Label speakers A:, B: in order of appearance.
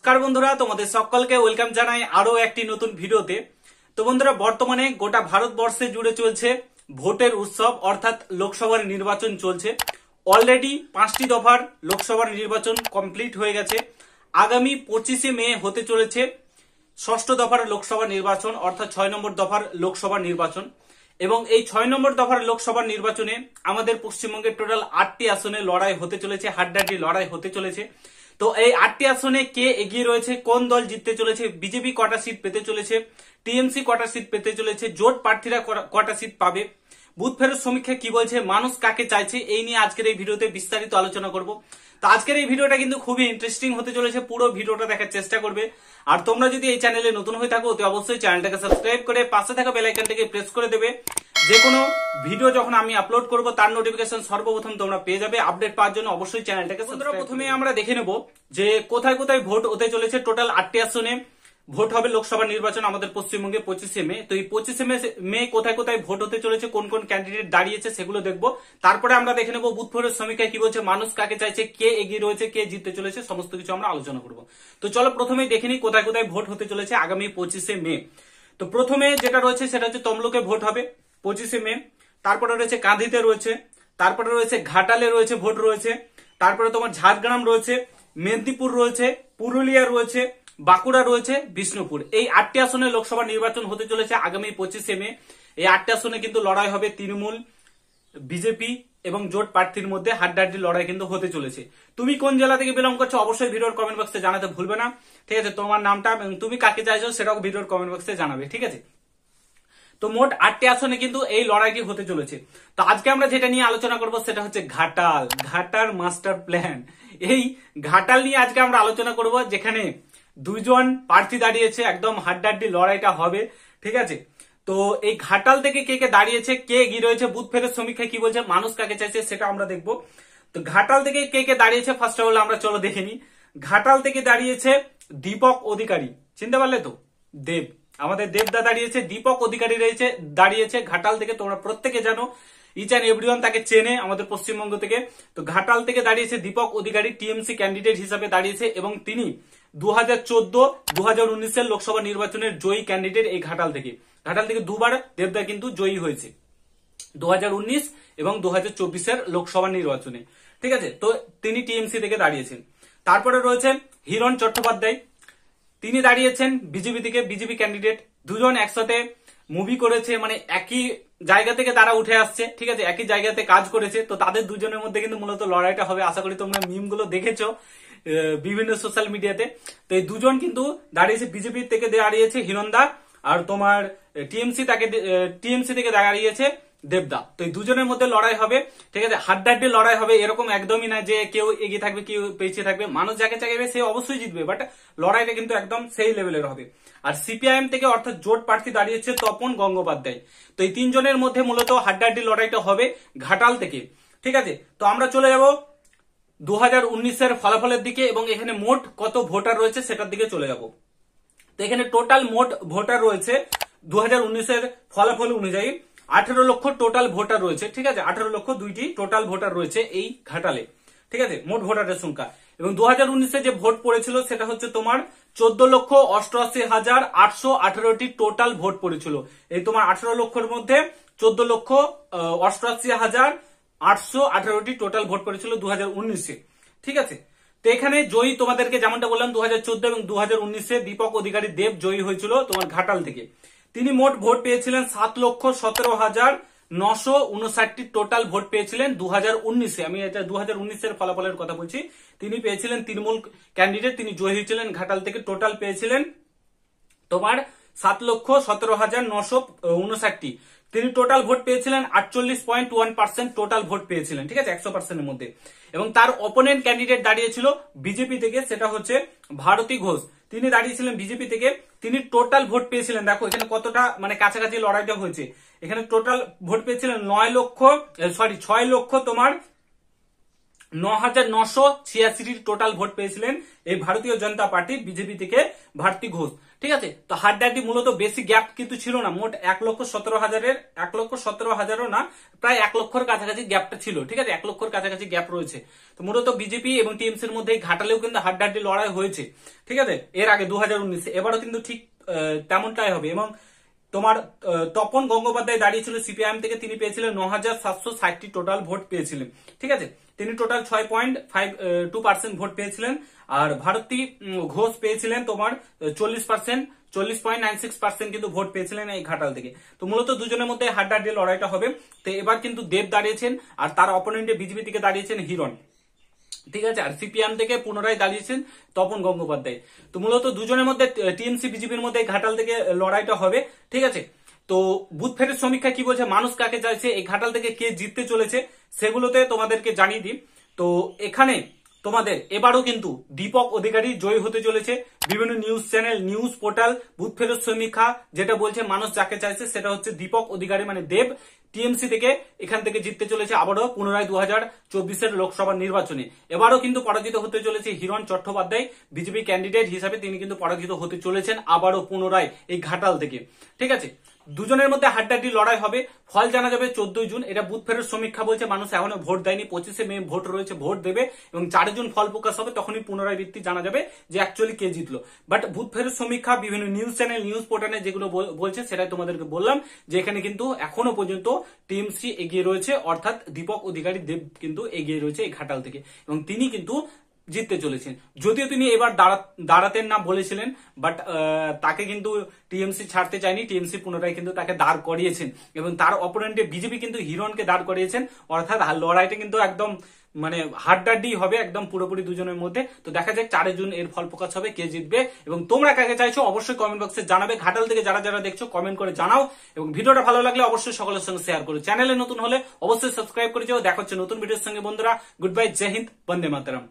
A: নমস্কার বন্ধুরা, তোমাদের সকলকে ওয়েলকাম জানাই আরো একটি নতুন ভিডিওতে। তো বন্ধুরা, বর্তমানে গোটা ভারতবর্ষে জুড়ে চলছে ভোটের উৎসব, অর্থাৎ লোকসভার নির্বাচন চলছে। অলরেডি 5টি দফার লোকসভার নির্বাচন কমপ্লিট হয়ে গেছে। আগামী 25শে মে হতে চলেছে 6ষ্ঠ দফার লোকসভা নির্বাচন, অর্থাৎ 6 নম্বর দফার লোকসভা নির্বাচন। এবং এই 6 নম্বর দফার লোকসভা নির্বাচনে আমাদের পশ্চিমবঙ্গের টোটাল 8টি আসনে লড়াই হতে চলেছে, হাড্ডাহাড্ডি লড়াই হতে চলেছে। তো এই 8টি আসনে কে এগিয়ে রয়েছে, কোন দল জিততে চলেছে, বিজেপি কটা সিট পেতে চলেছে, টিএমসি কটা সিট পেতে চলেছে, জোট প্রার্থীরা কটা সিট পাবে, বুথ ফেরত সমীক্ষা কি বলছে, মানুষ কাকে চাইছে, এই নিয়ে আজকের এই ভিডিওতে বিস্তারিত আলোচনা করব। তো আজকের এই ভিডিওটা কিন্তু খুবই ইন্টারেস্টিং হতে চলেছে, পুরো ভিডিওটা দেখার চেষ্টা করবে। আর তোমরা যদি এই চ্যানেলে নতুন হয়ে থাকো তো অবশ্যই চ্যানেলটাকে সাবস্ক্রাইব করে পাশে থাকা বেল আইকনটাকে প্রেস করে দেবে। যে কোনো ভিডিও যখন আমি আপলোড করব তার নোটিফিকেশন সর্বপ্রথম তোমরা পেয়ে যাবে। আপডেট পাওয়ার জন্য অবশ্যই চ্যানেলটাকে সাবস্ক্রাইব। প্রথমে আমরা দেখে নেব যে কোথায় কোথায় ভোট হতে চলেছে। টোটাল 8টি আসনে ভোট হবে লোকসভা নির্বাচন আমাদের পশ্চিমবঙ্গে 25শে মে। তো এই 25শে মে কোথায় কোথায় ভোট হতে চলেছে, কোন কোন ক্যান্ডিডেট দাঁড়িয়েছে সেগুলো দেখবো। তারপরে আমরা দেখে নেবো বুথ ফেরত সমীক্ষায় কি বলছে, মানুষ কাকে চাইছে, কে এগিয়ে রয়েছে, কে জিততে চলেছে, সমস্ত কিছু আমরা আলোচনা করব। তো চলো প্রথমেই দেখে নিই কোথায় কোথায় ভোট হতে চলেছে আগামী 25শে মে। তো প্রথমে যেটা রয়েছে সেটা হচ্ছে তমলুকে ভোট হবে 25শে মে। তারপরে রয়েছে কাঁদিতে রয়েছে, তারপরে রয়েছে ঘাটালে রয়েছে ভোট রয়েছে, তারপরে তোমার ঝাড়গ্রাম রয়েছে, মেদিনীপুর রয়েছে, পুরুলিয়া রয়েছে, বাঁকুড়া রয়েছে, বিষ্ণুপুর। এই 8টি আসনে লোকসভা নির্বাচন হতে চলেছে আগামী 25শে মে। এই 8টি আসনে কিন্তু লড়াই হবে তৃণমূল, বিজেপি এবং জোট প্রার্থীর মধ্যে হাড্ডাহাড্ডি লড়াই কিন্তু হতে চলেছে। তুমি কোন জেলা থেকে বিলং করছো অবশ্যই ভিডিওর কমেন্ট বক্সে জানাতে ভুলবে না, ঠিক আছে? তোমার নামটা এবং তুমি কাকে চাইছো সেটাও ভিডিওর কমেন্ট বক্সে জানাবে, ঠিক আছে? তো মোট 8টি আসনে কিন্তু এই লড়াইটি হতে চলেছে। তো আজকে আমরা যেটা নিয়ে আলোচনা করব সেটা হচ্ছে ঘাটাল মাস্টার প্ল্যান। এই ঘাটাল নিয়ে আজকে আমরা আলোচনা করব, যেখানে দুজন প্রার্থী দাঁড়িয়েছে, একদম হাড্ডাহাড্ডি লড়াইটা হবে, ঠিক আছে? তো এই ঘাটাল থেকে কে কে দাঁড়িয়েছে, কে এগিয়ে রয়েছে, বুথ ফেরত সমীক্ষায় কি বলছে, মানুষ কাকে চাইছে সেটা আমরা দেখবো। তো ঘাটাল থেকে কে কে দাঁড়িয়েছে ফার্স্ট অফ অল আমরা চলো দেখে নিই। ঘাটাল থেকে দাঁড়িয়েছে দীপক অধিকারী, চিনতে পারলে তো? আমাদের দেবদা দাঁড়িয়েছে, দীপক অধিকারী রয়েছে দাঁড়িয়েছে ঘাটাল থেকে। তোমরা প্রত্যেকে জানো, ইচ অ্যান্ড এভরিওয়ান তাকে চেনে আমাদের পশ্চিমবঙ্গ থেকে। তো ঘাটাল থেকে দাঁড়িয়েছে দীপক অধিকারী, টিএমসি ক্যান্ডিডেট হিসাবে দাঁড়িয়েছে এবং তিনি 2014-2019 লোকসভা নির্বাচনের জয়ী ক্যান্ডিডেট। এই ঘাটাল থেকে দুবার দেবদা কিন্তু জয়ী হয়েছে 2019 এবং 2024 লোকসভা নির্বাচনে, ঠিক আছে? তো তিনি টিএমসি থেকে দাঁড়িয়েছেন। তারপরে রয়েছে হিরণ চট্টোপাধ্যায়, তিনি দাঁড়িয়েছেন বিজেপি থেকে, বিজেপি ক্যান্ডিডেট। দুজন একসাথে মুভি করেছে, মানে একই জায়গা থেকে তারা উঠে আসছে, ঠিক আছে? একই জায়গাতে কাজ করেছে। তো তাদের দুজনের মধ্যে কিন্তু মূলত লড়াইটা হবে। আশা করি তোমরা মিম গুলো দেখেছো বিভিন্ন সোশ্যাল মিডিয়াতে। তো এই দুজন কিন্তু দাঁড়িয়েছে, বিজেপি থেকে দাঁড়িয়েছে হিরণদা, আর তোমার টিএমসি থেকে দাঁড়িয়েছে দেবদা। তো এই দুজনের মধ্যে লড়াই হবে, ঠিক আছে? হাড্ডাহাড্ডি লড়াই হবে, এরকম একদমই না যে কেউ এগিয়ে থাকবে কেউ পিছিয়ে থাকবে। মানুষ যাকে চাইবে সে অবশ্যই জিতবে, বাট লড়াইটা কিন্তু একদম সেই লেভেলের হবে। আর সিপিআইএম থেকে অর্থাৎ জোট প্রার্থী দাঁড়িয়েছে তপন গঙ্গোপাধ্যায়। তো এই তিনজনের মধ্যে মূলত হাড্ডাহাড্ডি লড়াইটা হবে ঘাটাল থেকে, ঠিক আছে? তো আমরা চলে যাব 2019 ফলাফলের দিকে এবং এখানে মোট কত ভোটার রয়েছে সেটার দিকে চলে যাব। তো এখানে টোটাল মোট ভোটার রয়েছে 2019 ফলাফল অনুযায়ী 18 লক্ষ টোটাল ভোটার রয়েছে, ঠিক আছে? 18 লক্ষ 2টি টোটাল ভোটার রয়েছে এই ঘাটালে, ঠিক আছে? মোট ভোটারের সংখ্যা। এবং 2019 যে ভোট পড়েছিল সেটা হচ্ছে তোমার 14,88,818টি টোটাল ভোট পড়েছিল। এই তোমার 18 লক্ষের মধ্যে 14,88,818টি টোটাল ভোট পড়েছিল 2019, ঠিক আছে? তো এখানে জয়ী তোমাদেরকে যেমনটা বললাম 2014 এবং 2019 দীপক অধিকারী দেব জয়ী হয়েছিল তোমার ঘাটাল থেকে। তিনি মোট ভোট পেয়েছিলেন 7,17,959টি টোটাল ভোট পেয়েছিলেন 2019। আমি এটা 2019 ফলাফলের কথা বলছি। তিনি পেয়েছিলেন তৃণমূল ক্যান্ডিডেট, তিনি জয়ী হয়েছিলেন ঘাটাল থেকে। টোটাল পেয়েছিলেন তোমার 7,17,959। তিনি টোটাল ভোট পেয়েছিলেন 48.1% টোটাল ভোট পেয়েছিলেন, ঠিক আছে? 100% এর মধ্যে। এবং তার অপোনেন্ট ক্যান্ডিডেট দাঁড়িয়েছিল বিজেপি থেকে, সেটা হচ্ছে ভারতী ঘোষ। তিনি দাঁড়িয়েছিলেন বিজেপি থেকে, তিনি টোটাল ভোট পেয়েছিলেন, দেখো এখানে কতটা মানে কাছাকাছি লড়াইটা হয়েছে। এখানে টোটাল ভোট পেয়েছিলেন 6 লক্ষ তোমার 9,986টি টোটাল ভোট পেয়েছিলেন এই ভারতীয় জনতা পার্টি বিজেপি থেকে ভারতী ঘোষ। ঠিক আছে, তো হাড্ডাহাড্ডি মূলত বেশি গ্যাপ কিন্তু ছিল না, মোট 1,17,000 না, প্রায় 1 লক্ষর কাছাকাছি গ্যাপটা ছিল। ঠিক আছে, 1 লক্ষর কাছাকাছি গ্যাপ রয়েছে। তো মূলত বিজেপি এবং টিএমসির মধ্যে ঘাটালেও কিন্তু হাড্ডাহাড্ডি লড়াই হয়েছে। ঠিক আছে, এর আগে 2019 এবারও কিন্তু ঠিক তেমনটাই হবে। এবং তোমার তপন গঙ্গোপাধ্যায় দাঁড়িয়েছিল সিপিআইএম থেকে, তিনি পেয়েছিলেন 9,760টি টোটাল ভোট পেয়েছিলেন। ঠিক আছে, তিনি টোটাল 6.52% ভোট পেয়েছিলেন। আর ভারতী ঘোষ পেয়েছিলেন তোমার 40.96% কিন্তু ভোট পেয়েছিলেন এই ঘাটাল থেকে। তো মূলত দুজনের মধ্যে হাড্ডাহাড্ডি লড়াইটা হবে। তো এবার কিন্তু দেব দাঁড়িয়েছেন, আর তার অপোনেন্টে বিজেপি থেকে দাঁড়িয়েছেন হিরণ। ঠিক আছে, আর সিপিএম থেকে পুনরায় দাঁড়িয়েছেন তপন গঙ্গোপাধ্যায়। তো মূলত দুজনের মধ্যে টিএমসি বিজেপির মধ্যে ঘাটাল থেকে লড়াইটা হবে। ঠিক আছে, তো বুথ ফেরের সমীক্ষা কি বলছে, মানুষ কাকে চাইছে, এই ঘাটাল থেকে কে জিততে চলেছে, সেগুলোতে তোমাদেরকে জানিয়ে দিই। তো এখানে তোমাদের এবারও কিন্তু দীপক অধিকারী জয়ী হতে চলেছে। বিভিন্ন news channel, news portal booth ফেরত সমীক্ষা যেটা বলছে মানুষ যাকে চাইছে সেটা হচ্ছে দীপক অধিকারী, মানে দেব। টিএমসি থেকে এখান থেকে জিততে চলেছে আবারও পুনরায় 2024-এর লোকসভা নির্বাচনে। এবারও কিন্তু পরাজিত হতে চলেছে হিরণ চট্টোপাধ্যায়, বিজেপি ক্যান্ডিডেট হিসাবে তিনি কিন্তু পরাজিত হতে চলেছেন আবারও পুনরায় এই ঘাটাল থেকে। ঠিক আছে, দুজনের মধ্যে হাড্ডাহাড্ডি লড়াই হবে। ফল জানা যাবে 14 জুন। এটা বুথ ফেরত সমীক্ষা বলছে, মানুষ এখনো ভোট দেয়নি, 25শে মে ভোট রয়েছে, ভোট দেবে এবং 4 জুন ফল প্রকাশ হবে, তখনই পুনরাবৃত্তি জানা যাবে যে অ্যাকচুয়ালি কে জিতলো। বাট বুথ ফেরত সমীক্ষা বিভিন্ন নিউজ চ্যানেল, নিউজ পোর্টালে যেগুলো বলছে সেটাই তোমাদেরকে বললাম, যে এখানে কিন্তু এখনো পর্যন্ত টিএমসি এগিয়ে রয়েছে, অর্থাৎ দীপক অধিকারী দেব কিন্তু এগিয়ে রয়েছে এই ঘাটাল থেকে, এবং তিনি কিন্তু জিততে চলেছেন। যদিও তিনি এবার দাঁড়াতেন না বলেছিলেন, বাট তাকে কিন্তু টিএমসি ছাড়তে চায়নি, টিএমসি পুনরায় কিন্তু তাকে দাঁড় করিয়েছেন, এবং তার অপোনেন্টে বিজেপি কিন্তু হিরণকে দাঁড় করিয়েছেন। অর্থাৎ লড়াইটা কিন্তু একদম মানে হাড্ডাহাড্ডি হবে একদম পুরোপুরি দুজনের মধ্যে। তো দেখা যাক 4 জুন এর ফল প্রকাশ হবে, কে জিতবে এবং তোমরা কাকে চাইছো অবশ্যই কমেন্ট বক্সে জানাবে। ঘাটাল থেকে যারা যারা দেখছো কমেন্ট করে জানাও, এবং ভিডিওটা ভালো লাগলে অবশ্যই সকলের সঙ্গে শেয়ার করো। চ্যানেলে নতুন হলে অবশ্যই সাবস্ক্রাইব করে যাও। দেখা হচ্ছে নতুন ভিডিওর সঙ্গে বন্ধুরা। গুড বাই, জয় হিন্দ, বন্দে মাতরম।